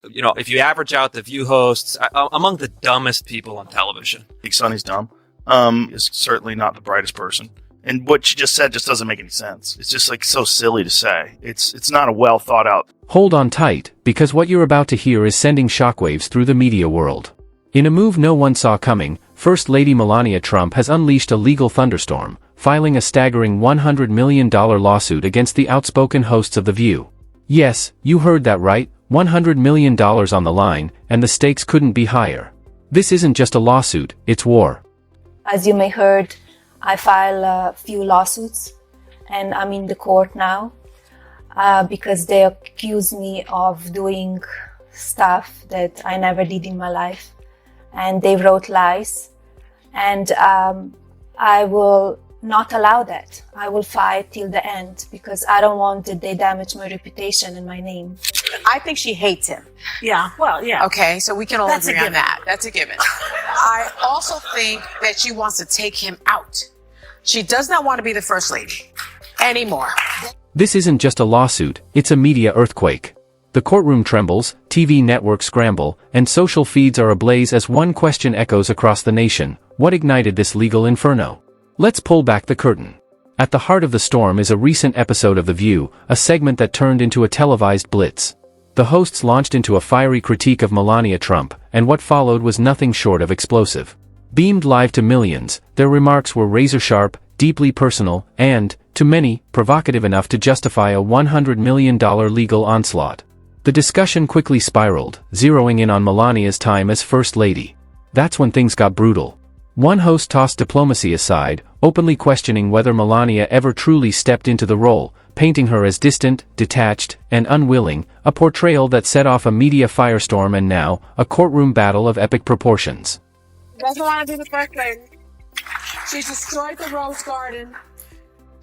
if you average out the View hosts, among the dumbest people on television. I think Sonny's dumb. Is certainly not the brightest person. And what she just said just doesn't make any sense. It's just so silly to say. It's not a well thought out. Hold on tight, because what you're about to hear is sending shockwaves through the media world. In a move no one saw coming, First Lady Melania Trump has unleashed a legal thunderstorm, filing a staggering $100 million lawsuit against the outspoken hosts of The View. Yes, you heard that right, $100 million on the line, and the stakes couldn't be higher. This isn't just a lawsuit, it's war. As you may heard, I filed a few lawsuits, and I'm in the court now because they accuse me of doing stuff that I never did in my life, and they wrote lies, and I will not allow that. I will fight till the end because I don't want that they damage my reputation and my name. I think she hates him. Yeah, well, yeah. Okay, so we can all agree on that. That's a given. I also think that she wants to take him out. She does not want to be the first lady anymore. This isn't just a lawsuit, it's a media earthquake. The courtroom trembles, TV networks scramble, and social feeds are ablaze as one question echoes across the nation: what ignited this legal inferno? Let's pull back the curtain. At the heart of the storm is a recent episode of The View, a segment that turned into a televised blitz. The hosts launched into a fiery critique of Melania Trump, and what followed was nothing short of explosive. Beamed live to millions, their remarks were razor-sharp, deeply personal, and, to many, provocative enough to justify a $100 million legal onslaught. The discussion quickly spiraled, zeroing in on Melania's time as First Lady. That's when things got brutal. One host tossed diplomacy aside, openly questioning whether Melania ever truly stepped into the role, painting her as distant, detached, and unwilling, a portrayal that set off a media firestorm and now, a courtroom battle of epic proportions. Doesn't want to be the first lady. She's destroyed the Rose Garden.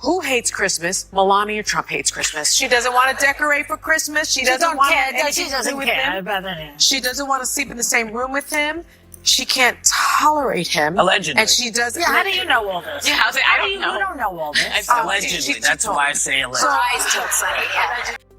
Who hates Christmas? Melania Trump hates Christmas. She doesn't want to decorate for Christmas. She doesn't want anything to do with him. She doesn't want to sleep in the same room with him. She can't tolerate him. Allegedly. And she doesn't. Yeah, how do you know all this? Yeah, I don't know. You don't know all this. Allegedly. That's why I say allegedly.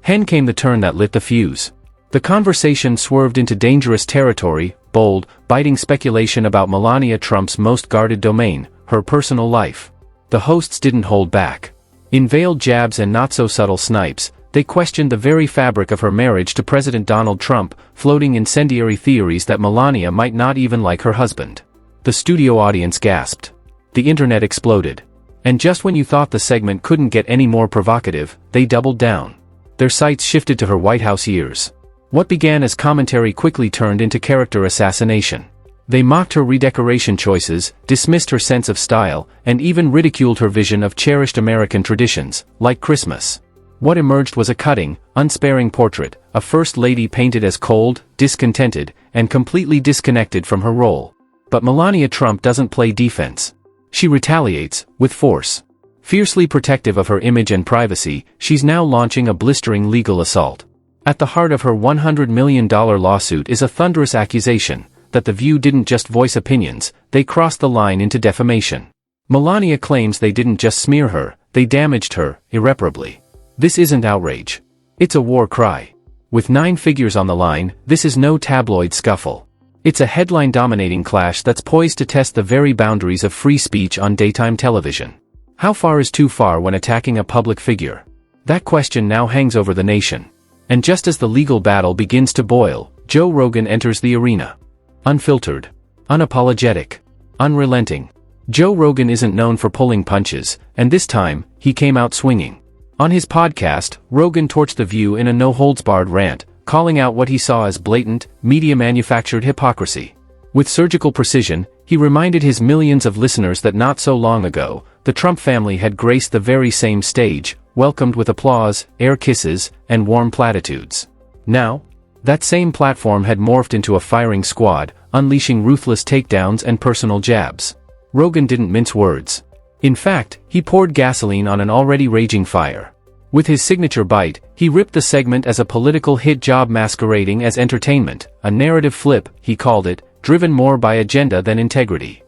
Hen came the turn that lit the fuse. The conversation swerved into dangerous territory, bold, biting speculation about Melania Trump's most guarded domain, her personal life. The hosts didn't hold back. In veiled jabs and not-so-subtle snipes, they questioned the very fabric of her marriage to President Donald Trump, floating incendiary theories that Melania might not even like her husband. The studio audience gasped. The internet exploded. And just when you thought the segment couldn't get any more provocative, they doubled down. Their sights shifted to her White House years. What began as commentary quickly turned into character assassination. They mocked her redecoration choices, dismissed her sense of style, and even ridiculed her vision of cherished American traditions, like Christmas. What emerged was a cutting, unsparing portrait, a first lady painted as cold, discontented, and completely disconnected from her role. But Melania Trump doesn't play defense. She retaliates, with force. Fiercely protective of her image and privacy, she's now launching a blistering legal assault. At the heart of her $100 million lawsuit is a thunderous accusation that The View didn't just voice opinions, they crossed the line into defamation. Melania claims they didn't just smear her, they damaged her, irreparably. This isn't outrage. It's a war cry. With 9 figures on the line, this is no tabloid scuffle. It's a headline-dominating clash that's poised to test the very boundaries of free speech on daytime television. How far is too far when attacking a public figure? That question now hangs over the nation. And just as the legal battle begins to boil, Joe Rogan enters the arena. Unfiltered. Unapologetic. Unrelenting. Joe Rogan isn't known for pulling punches, and this time, he came out swinging. On his podcast, Rogan torched The View in a no-holds-barred rant, calling out what he saw as blatant, media-manufactured hypocrisy. With surgical precision, he reminded his millions of listeners that not so long ago, the Trump family had graced the very same stage, welcomed with applause, air kisses, and warm platitudes. Now, that same platform had morphed into a firing squad, unleashing ruthless takedowns and personal jabs. Rogan didn't mince words. In fact, he poured gasoline on an already raging fire. With his signature bite, he ripped the segment as a political hit job masquerading as entertainment, a narrative flip, he called it, driven more by agenda than integrity.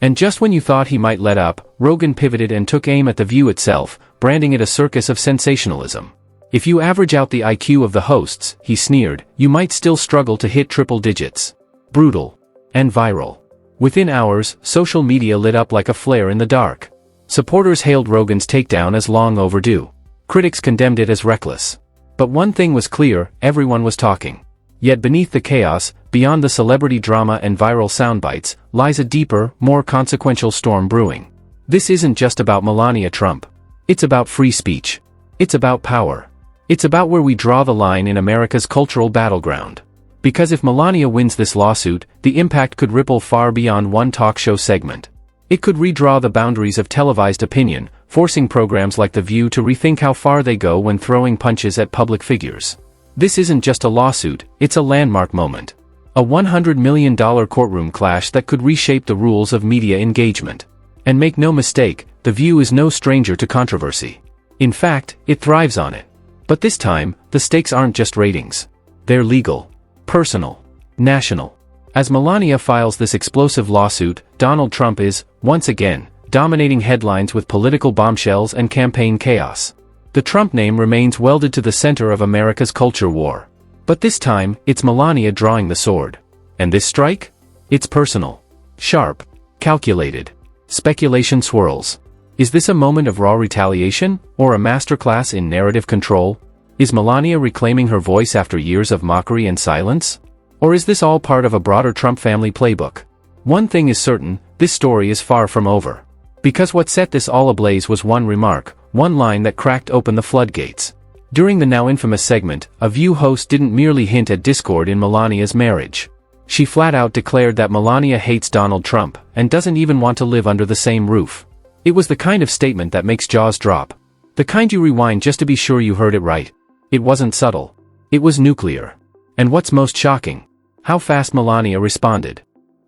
And just when you thought he might let up, Rogan pivoted and took aim at The View itself, branding it a circus of sensationalism. If you average out the IQ of the hosts, he sneered, you might still struggle to hit triple digits. Brutal. And viral. Within hours, social media lit up like a flare in the dark. Supporters hailed Rogan's takedown as long overdue. Critics condemned it as reckless. But one thing was clear, everyone was talking. Yet beneath the chaos, beyond the celebrity drama and viral soundbites, lies a deeper, more consequential storm brewing. This isn't just about Melania Trump. It's about free speech. It's about power. It's about where we draw the line in America's cultural battleground. Because if Melania wins this lawsuit, the impact could ripple far beyond one talk show segment. It could redraw the boundaries of televised opinion, forcing programs like The View to rethink how far they go when throwing punches at public figures. This isn't just a lawsuit, it's a landmark moment. A $100 million courtroom clash that could reshape the rules of media engagement. And make no mistake, The View is no stranger to controversy. In fact, it thrives on it. But this time, the stakes aren't just ratings. They're legal, personal, national. As Melania files this explosive lawsuit, Donald Trump is, once again, dominating headlines with political bombshells and campaign chaos. The Trump name remains welded to the center of America's culture war. But this time, it's Melania drawing the sword. And this strike? It's personal. Sharp. Calculated. Speculation swirls. Is this a moment of raw retaliation, or a masterclass in narrative control? Is Melania reclaiming her voice after years of mockery and silence? Or is this all part of a broader Trump family playbook? One thing is certain, this story is far from over. Because what set this all ablaze was one remark, one line that cracked open the floodgates. During the now infamous segment, a View host didn't merely hint at discord in Melania's marriage. She flat out declared that Melania hates Donald Trump, and doesn't even want to live under the same roof. It was the kind of statement that makes jaws drop. The kind you rewind just to be sure you heard it right. It wasn't subtle. It was nuclear. And what's most shocking? How fast Melania responded.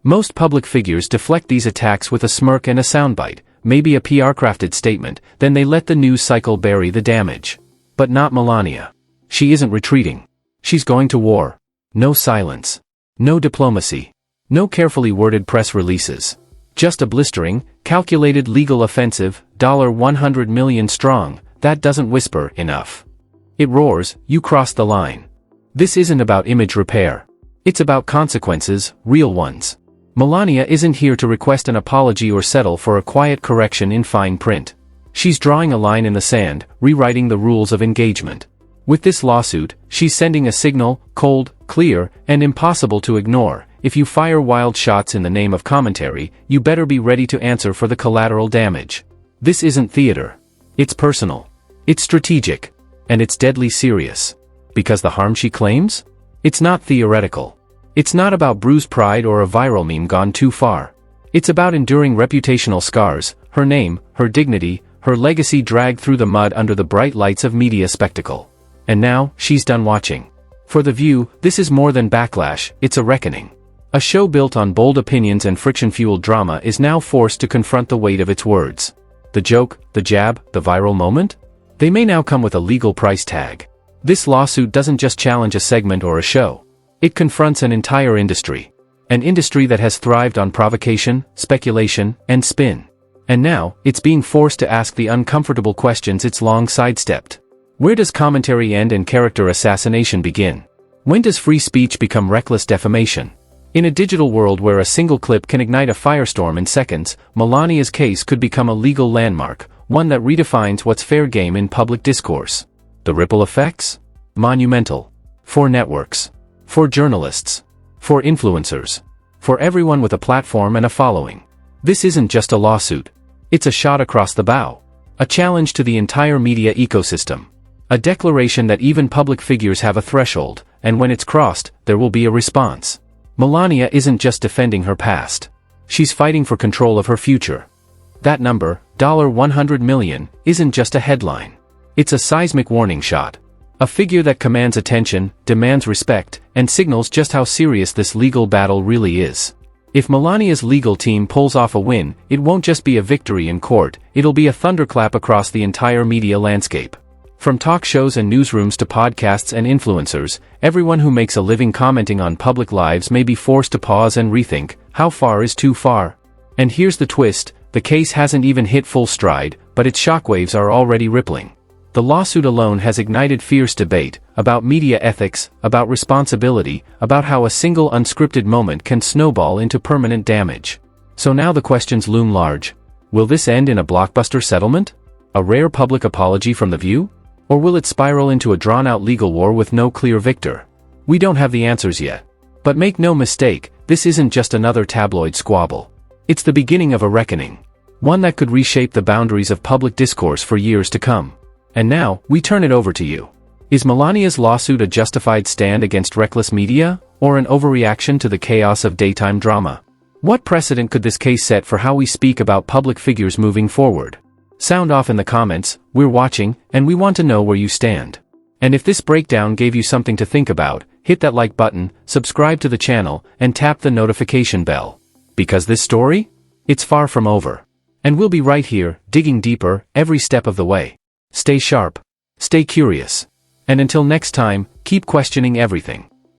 Most public figures deflect these attacks with a smirk and a soundbite, maybe a PR-crafted statement, then they let the news cycle bury the damage. But not Melania. She isn't retreating. She's going to war. No silence. No diplomacy. No carefully worded press releases. Just a blistering, calculated legal offensive, $100 million strong, that doesn't whisper enough. It roars, you crossed the line. This isn't about image repair. It's about consequences, real ones. Melania isn't here to request an apology or settle for a quiet correction in fine print. She's drawing a line in the sand, rewriting the rules of engagement. With this lawsuit, she's sending a signal, cold, clear, and impossible to ignore. If you fire wild shots in the name of commentary, you better be ready to answer for the collateral damage. This isn't theater. It's personal. It's strategic. And it's deadly serious. Because the harm she claims? It's not theoretical. It's not about bruised pride or a viral meme gone too far. It's about enduring reputational scars, her name, her dignity, her legacy dragged through the mud under the bright lights of media spectacle. And now, she's done watching. For The View, this is more than backlash, it's a reckoning. A show built on bold opinions and friction-fueled drama is now forced to confront the weight of its words. The joke, the jab, the viral moment? They may now come with a legal price tag. This lawsuit doesn't just challenge a segment or a show. It confronts an entire industry. An industry that has thrived on provocation, speculation, and spin. And now, it's being forced to ask the uncomfortable questions it's long sidestepped. Where does commentary end and character assassination begin? When does free speech become reckless defamation? In a digital world where a single clip can ignite a firestorm in seconds, Melania's case could become a legal landmark, one that redefines what's fair game in public discourse. The ripple effects? Monumental. For networks. For journalists. For influencers. For everyone with a platform and a following. This isn't just a lawsuit. It's a shot across the bow. A challenge to the entire media ecosystem. A declaration that even public figures have a threshold, and when it's crossed, there will be a response. Melania isn't just defending her past. She's fighting for control of her future. That number, $100 million, isn't just a headline. It's a seismic warning shot. A figure that commands attention, demands respect, and signals just how serious this legal battle really is. If Melania's legal team pulls off a win, it won't just be a victory in court, it'll be a thunderclap across the entire media landscape. From talk shows and newsrooms to podcasts and influencers, everyone who makes a living commenting on public lives may be forced to pause and rethink, how far is too far? And here's the twist, the case hasn't even hit full stride, but its shockwaves are already rippling. The lawsuit alone has ignited fierce debate about media ethics, about responsibility, about how a single unscripted moment can snowball into permanent damage. So now the questions loom large. Will this end in a blockbuster settlement? A rare public apology from The View? Or will it spiral into a drawn-out legal war with no clear victor? We don't have the answers yet. But make no mistake, this isn't just another tabloid squabble. It's the beginning of a reckoning. One that could reshape the boundaries of public discourse for years to come. And now, we turn it over to you. Is Melania's lawsuit a justified stand against reckless media, or an overreaction to the chaos of daytime drama? What precedent could this case set for how we speak about public figures moving forward? Sound off in the comments. We're watching, and we want to know where you stand. And if this breakdown gave you something to think about, hit that like button, subscribe to the channel, and tap the notification bell. Because this story? It's far from over. And we'll be right here, digging deeper, every step of the way. Stay sharp. Stay curious. And until next time, keep questioning everything.